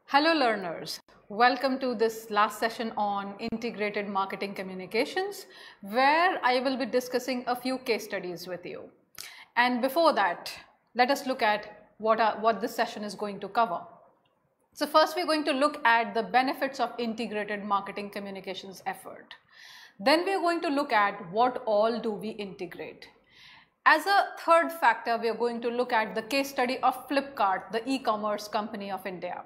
Hello learners, welcome to this last session on integrated marketing communications where I will be discussing a few case studies with you. And before that, let us look at what this session is going to cover. So first we're going to look at the benefits of integrated marketing communications effort. Then we're going to look at what all do we integrate. As a third factor, we are going to look at the case study of Flipkart, the e-commerce company of India.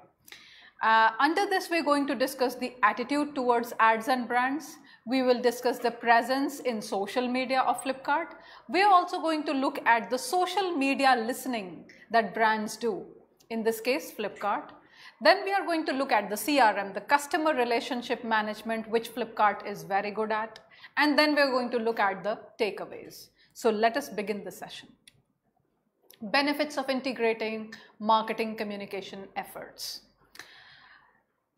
Under this, we're going to discuss the attitude towards ads and brands. We will discuss the presence in social media of Flipkart. We're also going to look at the social media listening that brands do, in this case, Flipkart. Then we are going to look at the CRM, the customer relationship management, which Flipkart is very good at. And then we're going to look at the takeaways. So let us begin the session. Benefits of integrating marketing communication efforts.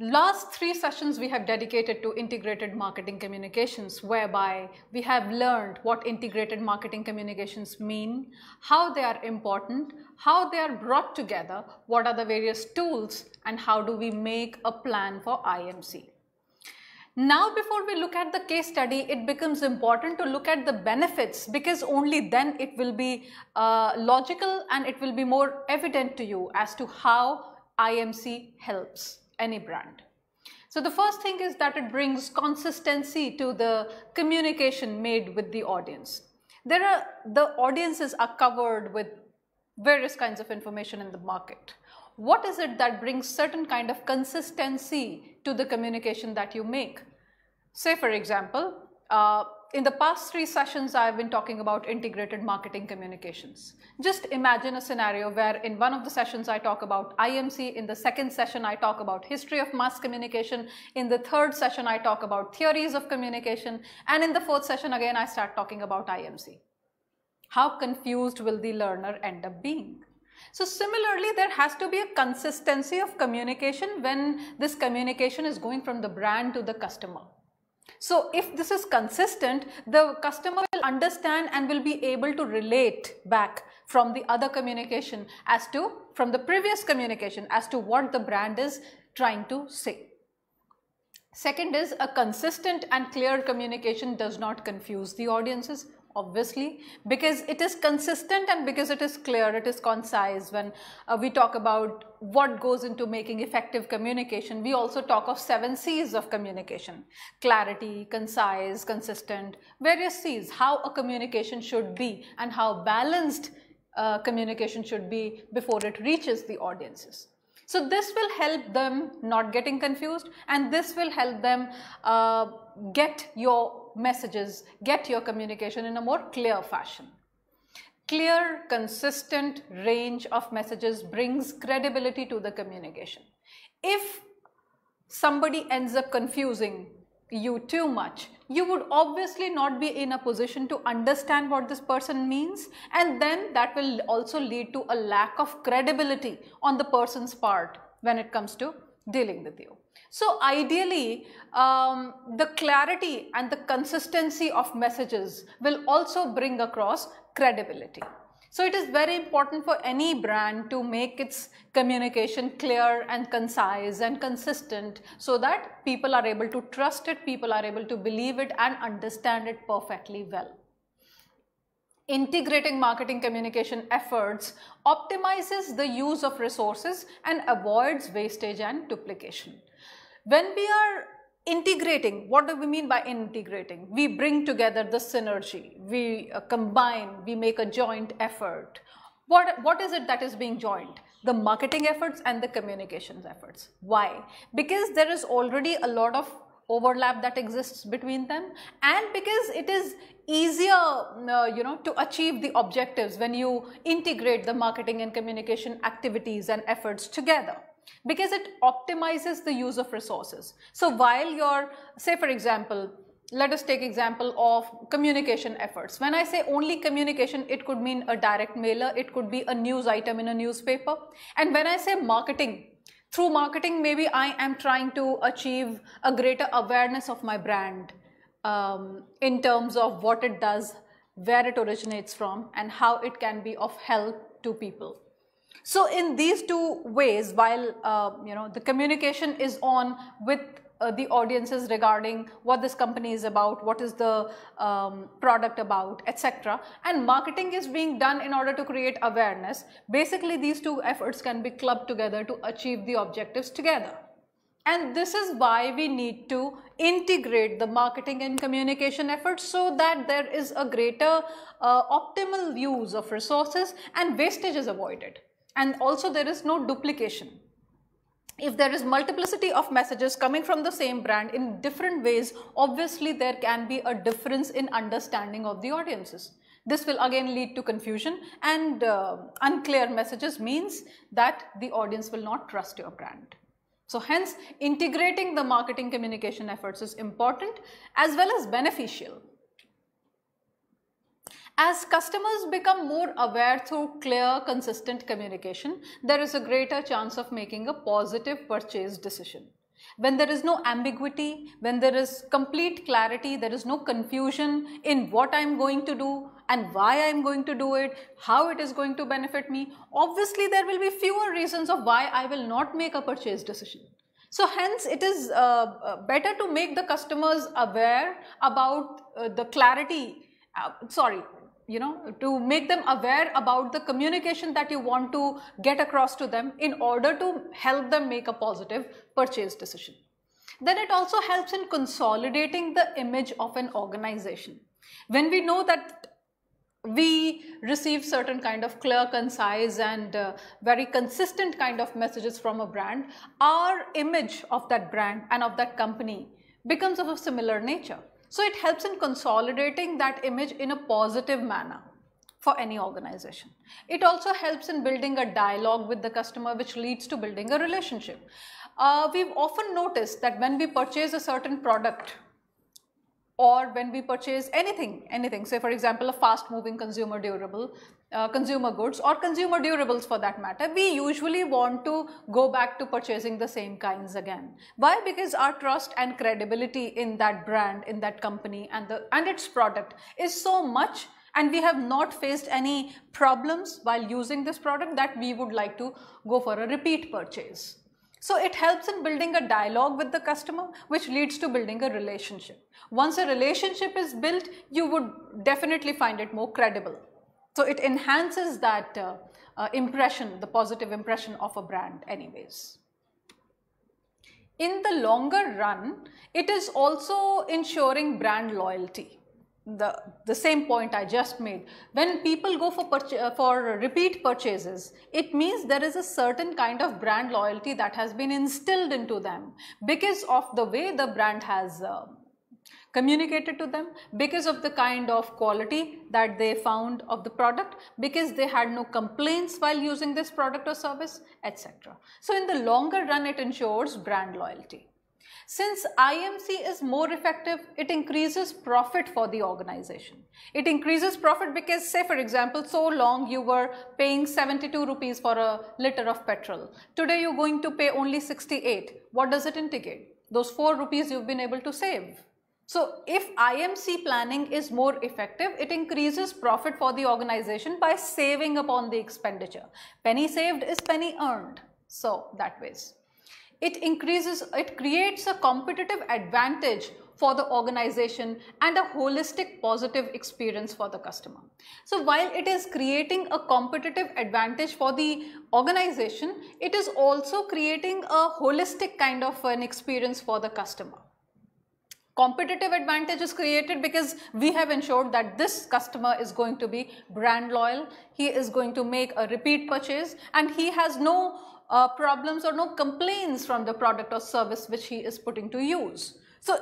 Last 3 sessions we have dedicated to integrated marketing communications, whereby we have learned what integrated marketing communications mean, how they are important, how they are brought together, what are the various tools, and how do we make a plan for IMC. Now, before we look at the case study, it becomes important to look at the benefits, because only then it will be logical and it will be more evident to you as to how IMC helps any brand. So the first thing is that it brings consistency to the communication made with the audience. The audiences are covered with various kinds of information in the market. What is it that brings certain kind of consistency to the communication that you make? Say for example, in the past 3 sessions I have been talking about integrated marketing communications. Just imagine a scenario where in one of the sessions I talk about IMC, in the second session I talk about history of mass communication, in the third session I talk about theories of communication, and in the fourth session again I start talking about IMC. How confused will the learner end up being? So similarly, there has to be a consistency of communication when this communication is going from the brand to the customer. So if this is consistent, the customer will understand and will be able to relate back from the other communication from the previous communication as to what the brand is trying to say. Second is a consistent and clear communication does not confuse the audiences, obviously, because it is consistent and because it is clear, it is concise. When we talk about what goes into making effective communication, we also talk of 7 C's of communication: clarity, concise, consistent, various C's, how a communication should be and how balanced communication should be before it reaches the audiences. So this will help them not getting confused, and this will help them get your messages, get your communication in a more clear fashion. Clear, consistent range of messages brings credibility to the communication. If somebody ends up confusing you too much, you would obviously not be in a position to understand what this person means, and then that will also lead to a lack of credibility on the person's part when it comes to dealing with you. So ideally, the clarity and the consistency of messages will also bring across credibility. So it is very important for any brand to make its communication clear and concise and consistent so that people are able to trust it, people are able to believe it and understand it perfectly well. Integrating marketing communication efforts optimizes the use of resources and avoids wastage and duplication. When we are integrating, what do we mean by integrating? We bring together the synergy, we combine, we make a joint effort. What is it that is being joined? The marketing efforts and the communications efforts. Why? Because there is already a lot of overlap that exists between them, and because it is easier to achieve the objectives when you integrate the marketing and communication activities and efforts together, because it optimizes the use of resources. So while say for example, let us take example of communication efforts. When I say only communication, it could mean a direct mailer, it could be a news item in a newspaper. And when I say marketing, through marketing, maybe I am trying to achieve a greater awareness of my brand in terms of what it does, where it originates from, and how it can be of help to people. So in these two ways, while the communication is on with the audiences regarding what this company is about, what is the product about, etc., and marketing is being done in order to create awareness, basically these two efforts can be clubbed together to achieve the objectives together. And this is why we need to integrate the marketing and communication efforts so that there is a greater optimal use of resources and wastage is avoided. And also there is no duplication. If there is multiplicity of messages coming from the same brand in different ways, obviously there can be a difference in understanding of the audiences. This will again lead to confusion, and unclear messages means that the audience will not trust your brand. So hence, integrating the marketing communication efforts is important as well as beneficial. As customers become more aware through clear, consistent communication, there is a greater chance of making a positive purchase decision. When there is no ambiguity, when there is complete clarity, there is no confusion in what I am going to do and why I am going to do it, how it is going to benefit me, obviously there will be fewer reasons of why I will not make a purchase decision. So hence it is better to make the customers aware about the clarity, to make them aware about the communication that you want to get across to them in order to help them make a positive purchase decision. Then it also helps in consolidating the image of an organization. When we know that we receive certain kind of clear, concise and very consistent kind of messages from a brand, our image of that brand and of that company becomes of a similar nature. So it helps in consolidating that image in a positive manner for any organization. It also helps in building a dialogue with the customer, which leads to building a relationship. We've often noticed that when we purchase a certain product or when we purchase anything, say for example a fast moving consumer durable, consumer goods or consumer durables for that matter, we usually want to go back to purchasing the same kinds again. Why? Because our trust and credibility in that brand, in that company and its product is so much, and we have not faced any problems while using this product that we would like to go for a repeat purchase. So it helps in building a dialogue with the customer, which leads to building a relationship. Once a relationship is built, you would definitely find it more credible. So it enhances that impression, the positive impression of a brand anyways. In the longer run, it is also ensuring brand loyalty. The same point I just made. When people go for repeat purchases, it means there is a certain kind of brand loyalty that has been instilled into them because of the way the brand has communicated to them, because of the kind of quality that they found of the product, because they had no complaints while using this product or service, etc. So in the longer run, it ensures brand loyalty. Since IMC is more effective, it increases profit for the organization. It increases profit because, say for example, so long you were paying 72 rupees for a liter of petrol. Today you're going to pay only 68. What does it indicate? Those 4 rupees you've been able to save. So if IMC planning is more effective, it increases profit for the organization by saving upon the expenditure. Penny saved is penny earned. So that ways. It creates a competitive advantage for the organization and a holistic positive experience for the customer. So while it is creating a competitive advantage for the organization, it is also creating a holistic kind of an experience for the customer. Competitive advantage is created because we have ensured that this customer is going to be brand loyal, he is going to make a repeat purchase, and he has no problems or no complaints from the product or service which he is putting to use. So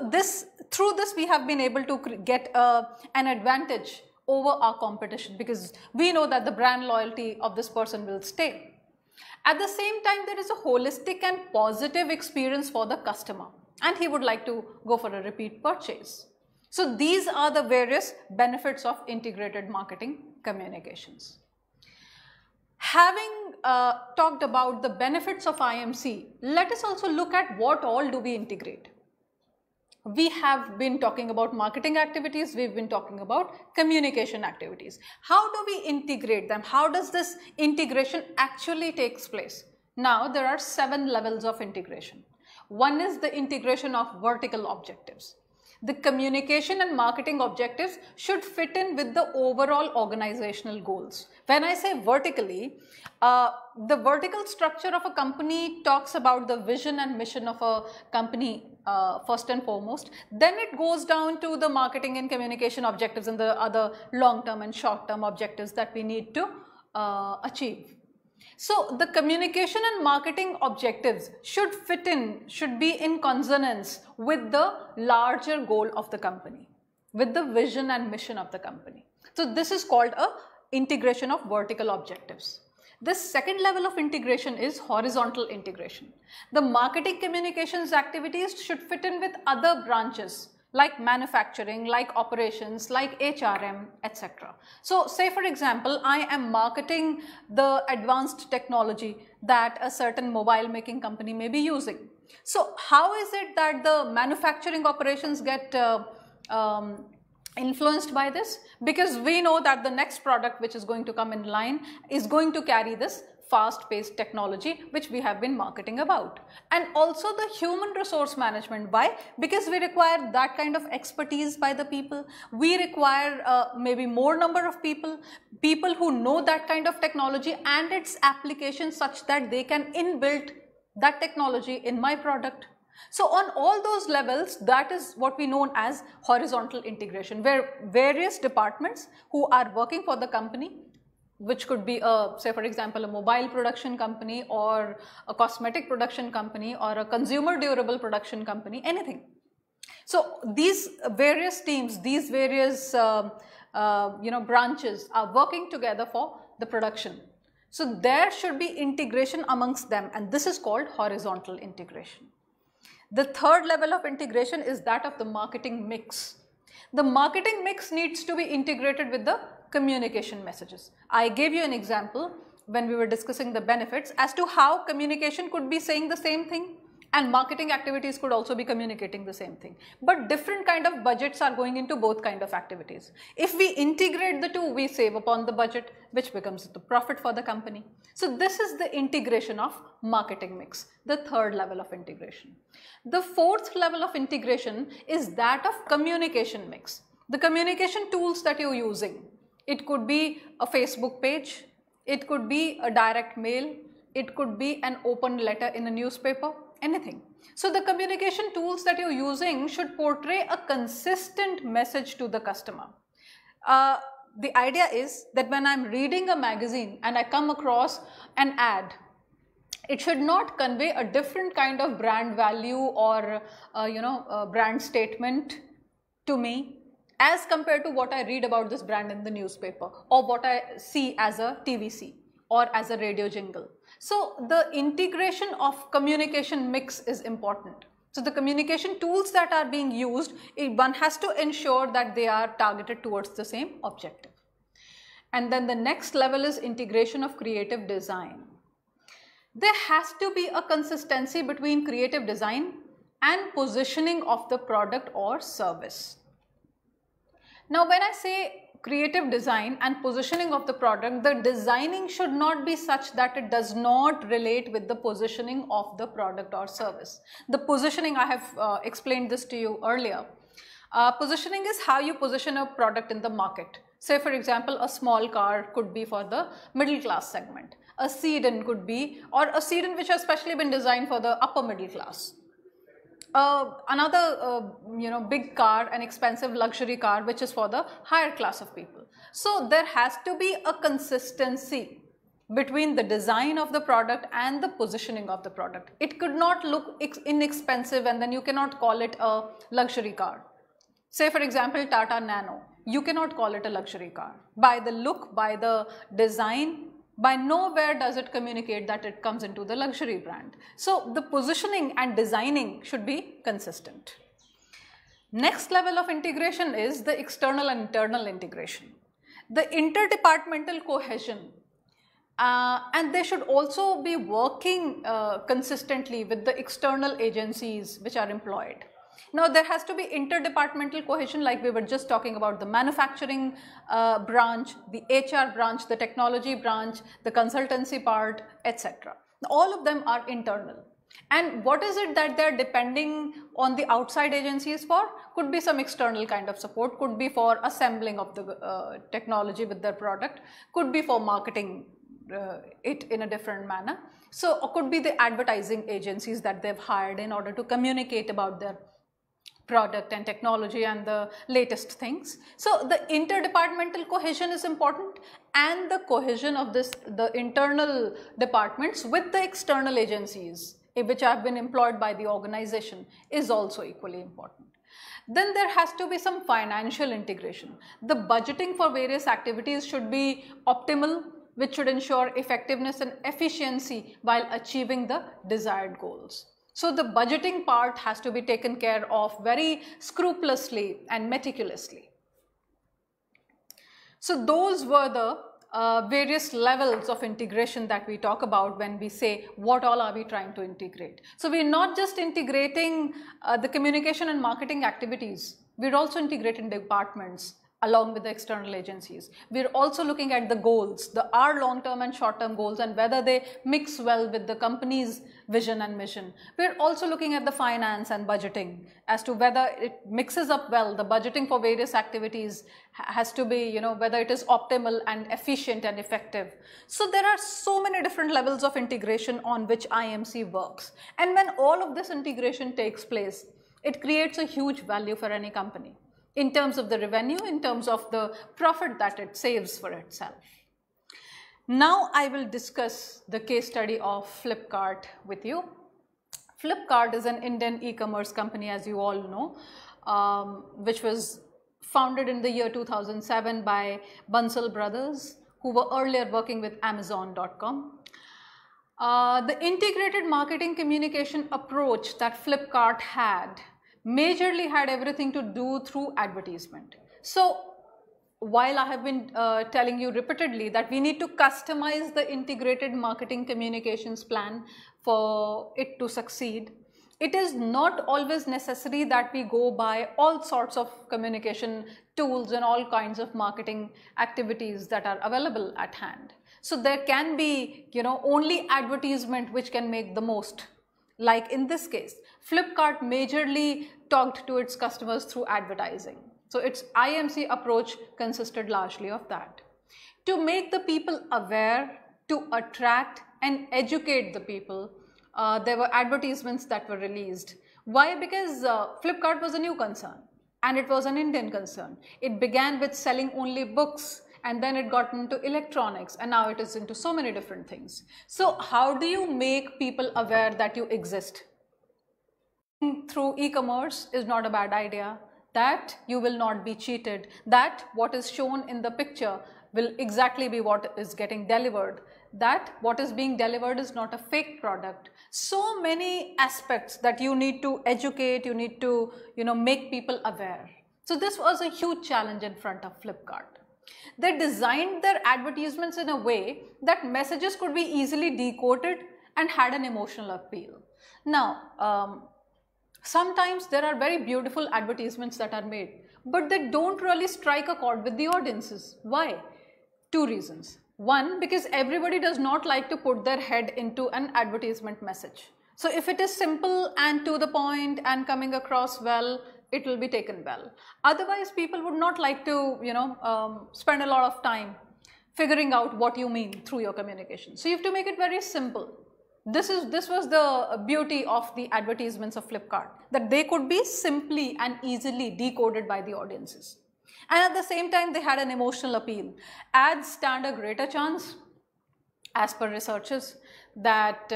through this we have been able to get an advantage over our competition because we know that the brand loyalty of this person will stay. At the same time, there is a holistic and positive experience for the customer, and he would like to go for a repeat purchase. So these are the various benefits of integrated marketing communications. Having talked about the benefits of IMC, let us also look at what all do we integrate. we have been talking about marketing activities, we've been talking about communication activities. How do we integrate them? How does this integration actually takes place? Now, there are 7 levels of integration. One is the integration of vertical objectives. The communication and marketing objectives should fit in with the overall organizational goals. When I say vertically, the vertical structure of a company talks about the vision and mission of a company first and foremost. Then it goes down to the marketing and communication objectives and the other long-term and short-term objectives that we need to achieve. So the communication and marketing objectives should be in consonance with the larger goal of the company, with the vision and mission of the company. So this is called a integration of vertical objectives. The second level of integration is horizontal integration. The marketing communications activities should fit in with other branches like manufacturing, like operations, like HRM, etc. So say for example, I am marketing the advanced technology that a certain mobile making company may be using. So how is it that the manufacturing operations get influenced by this? Because we know that the next product which is going to come in line is going to carry this fast-paced technology which we have been marketing about. And also the human resource management. Why? Because we require that kind of expertise by the people. We require maybe more number of people who know that kind of technology and its application such that they can inbuild that technology in my product. So on all those levels, that is what we know as horizontal integration, where various departments who are working for the company, which could be say for example a mobile production company or a cosmetic production company or a consumer durable production company, anything. So these various teams, these various branches are working together for the production. So there should be integration amongst them, and this is called horizontal integration. The third level of integration is that of the marketing mix. The marketing mix needs to be integrated with the communication messages. I gave you an example when we were discussing the benefits as to how communication could be saying the same thing and marketing activities could also be communicating the same thing. But different kind of budgets are going into both kind of activities. If we integrate the two, we save upon the budget, which becomes the profit for the company. So this is the integration of marketing mix, the third level of integration. The fourth level of integration is that of communication mix. The communication tools that you're using. It could be a Facebook page, it could be a direct mail, it could be an open letter in a newspaper, anything. So the communication tools that you're using should portray a consistent message to the customer. The idea is that when I'm reading a magazine and I come across an ad, it should not convey a different kind of brand value or brand statement to me as compared to what I read about this brand in the newspaper or what I see as a TVC or as a radio jingle. So the integration of communication mix is important. So the communication tools that are being used, one has to ensure that they are targeted towards the same objective. And then the next level is integration of creative design. There has to be a consistency between creative design and positioning of the product or service. Now when I say creative design and positioning of the product, the designing should not be such that it does not relate with the positioning of the product or service. The positioning, I have explained this to you earlier. Positioning is how you position a product in the market. Say for example, a small car could be for the middle class segment. A sedan could be, or a sedan which has specially been designed for the upper middle class. Another big car, an expensive luxury car which is for the higher class of people. So there has to be a consistency between the design of the product and the positioning of the product. It could not look inexpensive and then you cannot call it a luxury car. Say for example Tata Nano, you cannot call it a luxury car. By the look, by the design, by nowhere does it communicate that it comes into the luxury brand. So the positioning and designing should be consistent. Next level of integration is the external and internal integration. The interdepartmental cohesion, and they should also be working consistently with the external agencies which are employed. Now there has to be interdepartmental cohesion, like we were just talking about the manufacturing branch, the HR branch, the technology branch, the consultancy part, etc. All of them are internal. And what is it that they're depending on the outside agencies for? Could be some external kind of support, could be for assembling of the technology with their product, could be for marketing it in a different manner. So could be the advertising agencies that they've hired in order to communicate about their product and technology and the latest things. So the interdepartmental cohesion is important, and the cohesion of the internal departments with the external agencies which have been employed by the organization is also equally important. Then there has to be some financial integration. The budgeting for various activities should be optimal, which should ensure effectiveness and efficiency while achieving the desired goals. So the budgeting part has to be taken care of very scrupulously and meticulously. So those were the various levels of integration that we talk about when we say what all are we trying to integrate. So we're not just integrating the communication and marketing activities, we're also integrating departments along with the external agencies. We're also looking at the goals, our long-term and short-term goals, and whether they mix well with the company's vision and mission. We're also looking at the finance and budgeting as to whether it mixes up well. The budgeting for various activities has to be, whether it is optimal and efficient and effective. So there are so many different levels of integration on which IMC works. And when all of this integration takes place, it creates a huge value for any company, in terms of the revenue, in terms of the profit that it saves for itself. Now I will discuss the case study of Flipkart with you. Flipkart is an Indian e-commerce company, as you all know, which was founded in the year 2007 by Bansal brothers, who were earlier working with Amazon.com. The integrated marketing communication approach that Flipkart had majorly had everything to do through advertisement. So while I have been telling you repeatedly that we need to customize the integrated marketing communications plan for it to succeed, it is not always necessary that we go by all sorts of communication tools and all kinds of marketing activities that are available at hand. So there can be, only advertisement which can make the most. Like in this case, Flipkart majorly talked to its customers through advertising. So its IMC approach consisted largely of that. To make the people aware, to attract and educate the people, there were advertisements that were released. Why? Because Flipkart was a new concern and it was an Indian concern. It began with selling only books, and then it got into electronics, and now it is into so many different things. So how do you make people aware that you exist? Through e-commerce is not a bad idea, that you will not be cheated, that what is shown in the picture will exactly be what is getting delivered, that what is being delivered is not a fake product. So many aspects that you need to educate, you need to, make people aware. So this was a huge challenge in front of Flipkart. They designed their advertisements in a way that messages could be easily decoded and had an emotional appeal. Now, sometimes there are very beautiful advertisements that are made, but they don't really strike a chord with the audiences. Why? Two reasons. One, because everybody does not like to put their head into an advertisement message. So if it is simple and to the point and coming across well, it will be taken well. Otherwise, people would not like to, spend a lot of time figuring out what you mean through your communication. So you have to make it very simple. This was the beauty of the advertisements of Flipkart, that they could be simply and easily decoded by the audiences. And at the same time, they had an emotional appeal. Ads stand a greater chance, as per researchers, that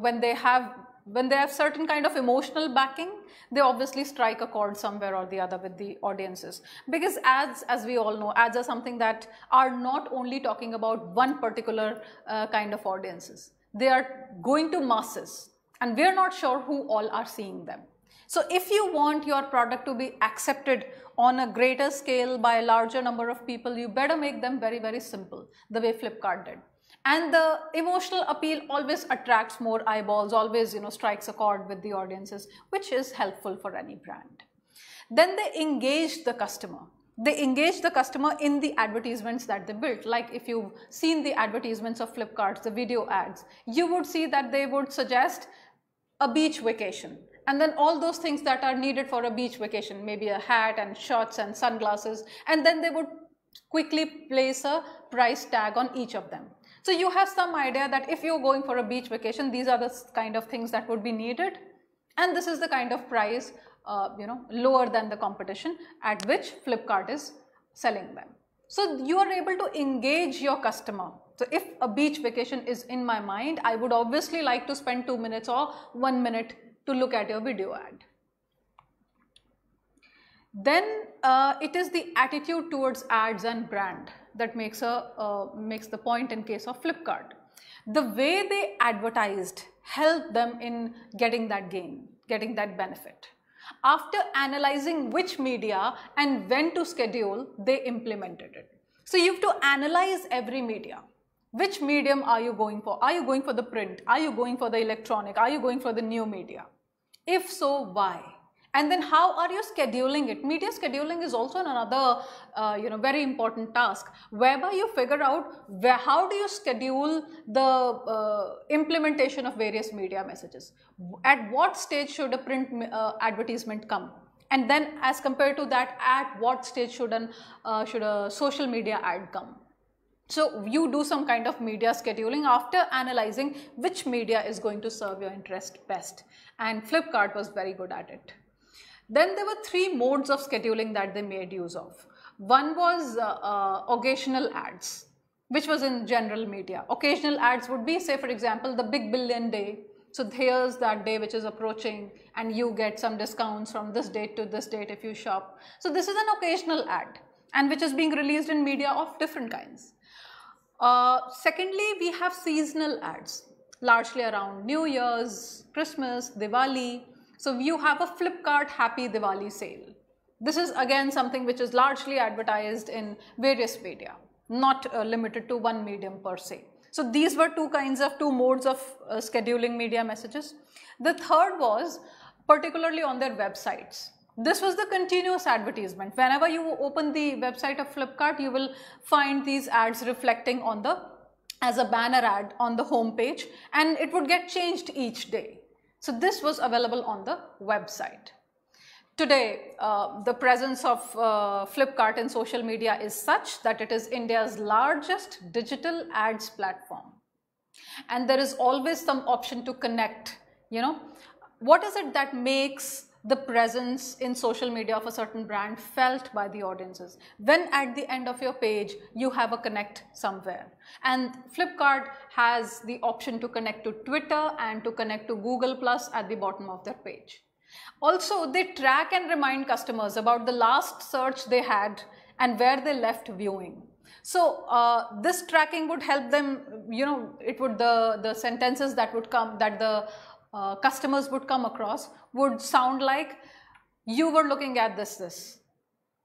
when they have certain kind of emotional backing, they obviously strike a chord somewhere or the other with the audiences. Because ads, as we all know, ads are something that are not only talking about one particular kind of audiences. They are going to masses, and we are not sure who all are seeing them. So if you want your product to be accepted on a greater scale by a larger number of people, you better make them very, very simple, the way Flipkart did. And the emotional appeal always attracts more eyeballs, always strikes a chord with the audiences, which is helpful for any brand. Then they engage the customer. They engage the customer in the advertisements that they built. Like if you've seen the advertisements of Flipkart, the video ads, you would see that they would suggest a beach vacation. And then all those things that are needed for a beach vacation, maybe a hat and shorts and sunglasses, and then they would quickly place a price tag on each of them. So you have some idea that if you're going for a beach vacation, these are the kind of things that would be needed. And this is the kind of price, lower than the competition at which Flipkart is selling them. So you are able to engage your customer. So if a beach vacation is in my mind, I would obviously like to spend 2 minutes or 1 minute to look at your video ad. Then it is the attitude towards ads and brand that makes the point in case of Flipkart. The way they advertised helped them in getting that gain, getting that benefit. After analyzing which media and when to schedule, they implemented it. So you have to analyze every media. Which medium are you going for? Are you going for the print? Are you going for the electronic? Are you going for the new media? If so, why? And then how are you scheduling it? Media scheduling is also another very important task, whereby you figure out how do you schedule the implementation of various media messages. At what stage should a print advertisement come? And then as compared to that, at what stage should a social media ad come? So you do some kind of media scheduling after analyzing which media is going to serve your interest best. And Flipkart was very good at it. Then there were 3 modes of scheduling that they made use of. One was occasional ads, which was in general media. Occasional ads would be, say for example, the Big Billion Day. So here's that day which is approaching and you get some discounts from this date to this date if you shop. So this is an occasional ad and which is being released in media of different kinds. Secondly, we have seasonal ads, largely around New Year's, Christmas, Diwali. So you have a Flipkart Happy Diwali sale. This is again something which is largely advertised in various media, not limited to one medium per se. So these were two modes of scheduling media messages. The third was particularly on their websites. This was the continuous advertisement. Whenever you open the website of Flipkart, you will find these ads reflecting on as a banner ad on the home page, and it would get changed each day. So this was available on the website. Today, the presence of Flipkart in social media is such that it is India's largest digital ads platform. And there is always some option to connect, What is it that makes the presence in social media of a certain brand felt by the audiences? When at the end of your page, you have a connect somewhere. And Flipkart has the option to connect to Twitter and to connect to Google Plus at the bottom of their page. Also, they track and remind customers about the last search they had and where they left viewing. So this tracking would help them, the sentences that would come, that the customers would come across would sound like, you were looking at this,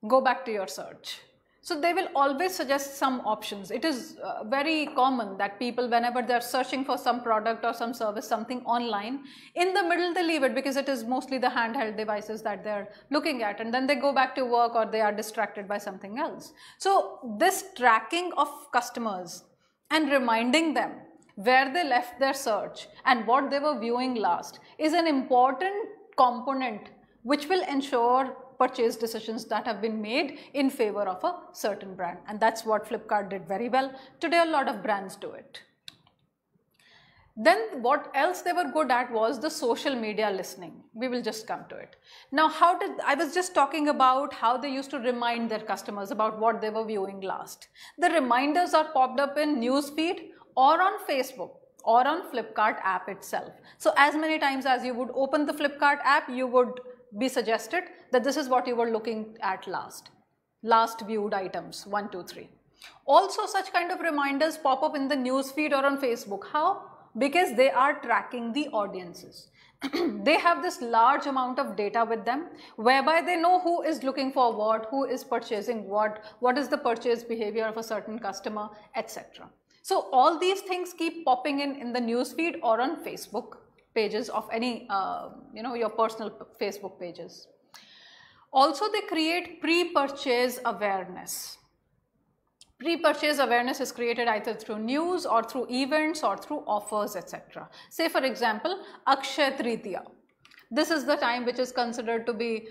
go back to your search. So they will always suggest some options. It is very common that people, whenever they're searching for some product or some service, something online, in the middle they leave it because it is mostly the handheld devices that they're looking at, and then they go back to work or they are distracted by something else. So this tracking of customers and reminding them where they left their search and what they were viewing last is an important component which will ensure purchase decisions that have been made in favor of a certain brand. And that's what Flipkart did very well. Today, a lot of brands do it. Then what else they were good at was the social media listening. We will just come to it. Now, I was just talking about how they used to remind their customers about what they were viewing last. The reminders are popped up in newsfeed or on Facebook or on Flipkart app itself. So as many times as you would open the Flipkart app, you would be suggested that this is what you were looking at last viewed items, 1, 2, 3. Also, such kind of reminders pop up in the news feed or on Facebook. How? Because they are tracking the audiences. They have this large amount of data with them, whereby they know who is looking for what, who is purchasing what is the purchase behavior of a certain customer, etc. So all these things keep popping in the newsfeed or on Facebook pages of any, your personal Facebook pages. Also, they create pre-purchase awareness. Pre-purchase awareness is created either through news or through events or through offers, etc. Say for example, Akshaya Tritiya. This is the time which is considered to be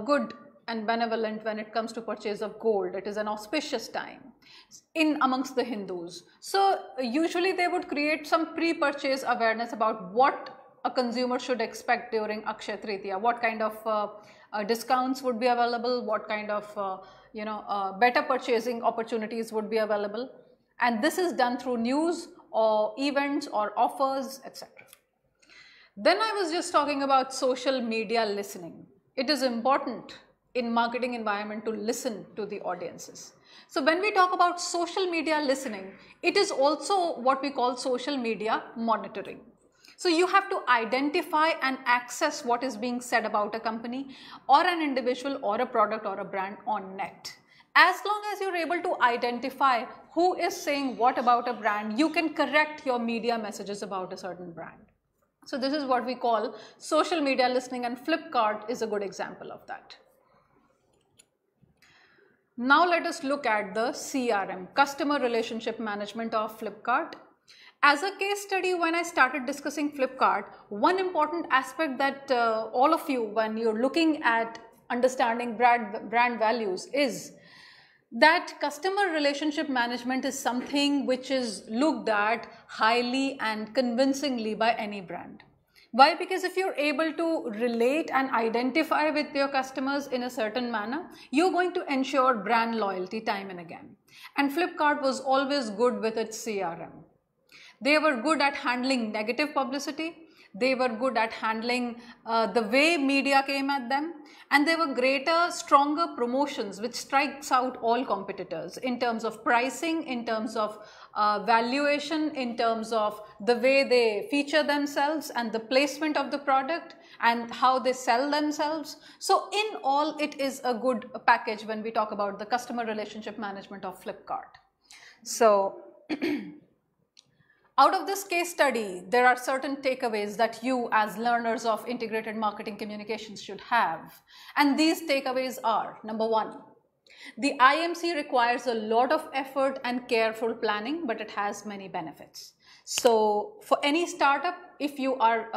good and benevolent when it comes to purchase of gold. It is an auspicious time amongst the Hindus. So usually they would create some pre-purchase awareness about what a consumer should expect during Akshaya Tritiya, what kind of discounts would be available, what kind of better purchasing opportunities would be available, and this is done through news or events or offers, etc. Then I was just talking about social media listening. It is important in marketing environment to listen to the audiences. So when we talk about social media listening, it is also what we call social media monitoring. So you have to identify and access what is being said about a company or an individual or a product or a brand on net. As long as you're able to identify who is saying what about a brand, you can correct your media messages about a certain brand. So this is what we call social media listening, and Flipkart is a good example of that. Now let us look at the CRM, Customer Relationship Management of Flipkart. As a case study, when I started discussing Flipkart, one important aspect that all of you, when you're looking at understanding brand values, is that customer relationship management is something which is looked at highly and convincingly by any brand. Why? Because if you're able to relate and identify with your customers in a certain manner, you're going to ensure brand loyalty time and again. And Flipkart was always good with its CRM. They were good at handling negative publicity. They were good at handling the way media came at them, and they were greater, stronger promotions which strikes out all competitors in terms of pricing, in terms of valuation, in terms of the way they feature themselves and the placement of the product and how they sell themselves. So in all, it is a good package when we talk about the customer relationship management of Flipkart. So out of this case study, there are certain takeaways that you as learners of integrated marketing communications should have. And these takeaways are, number one, the IMC requires a lot of effort and careful planning, but it has many benefits. So for any startup, if you are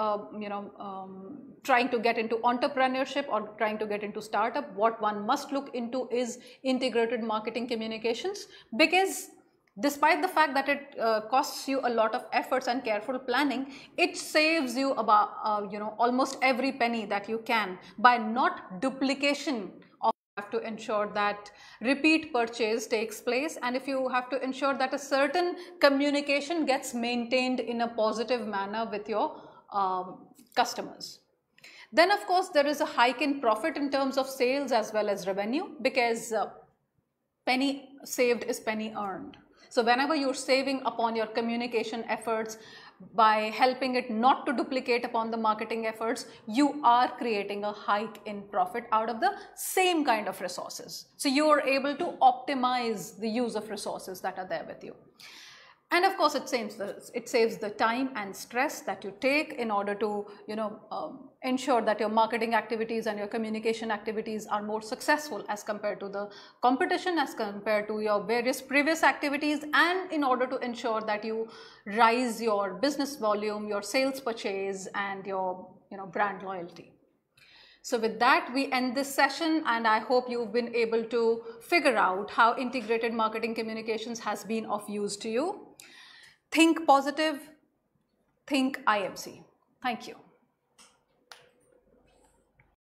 trying to get into entrepreneurship or trying to get into startup, what one must look into is integrated marketing communications, because despite the fact that it costs you a lot of efforts and careful planning, it saves you about almost every penny that you can by not duplication of. You have to ensure that repeat purchase takes place, and if you have to ensure that a certain communication gets maintained in a positive manner with your customers. Then of course there is a hike in profit in terms of sales as well as revenue, because penny saved is penny earned. So whenever you're saving upon your communication efforts by helping it not to duplicate upon the marketing efforts, you are creating a hike in profit out of the same kind of resources. So you are able to optimize the use of resources that are there with you. And of course, it saves the time and stress that you take in order to ensure that your marketing activities and your communication activities are more successful as compared to the competition, as compared to your various previous activities, and in order to ensure that you rise your business volume, your sales purchase, and your brand loyalty. So with that, we end this session, and I hope you've been able to figure out how integrated marketing communications has been of use to you. Think positive, think IMC. Thank you.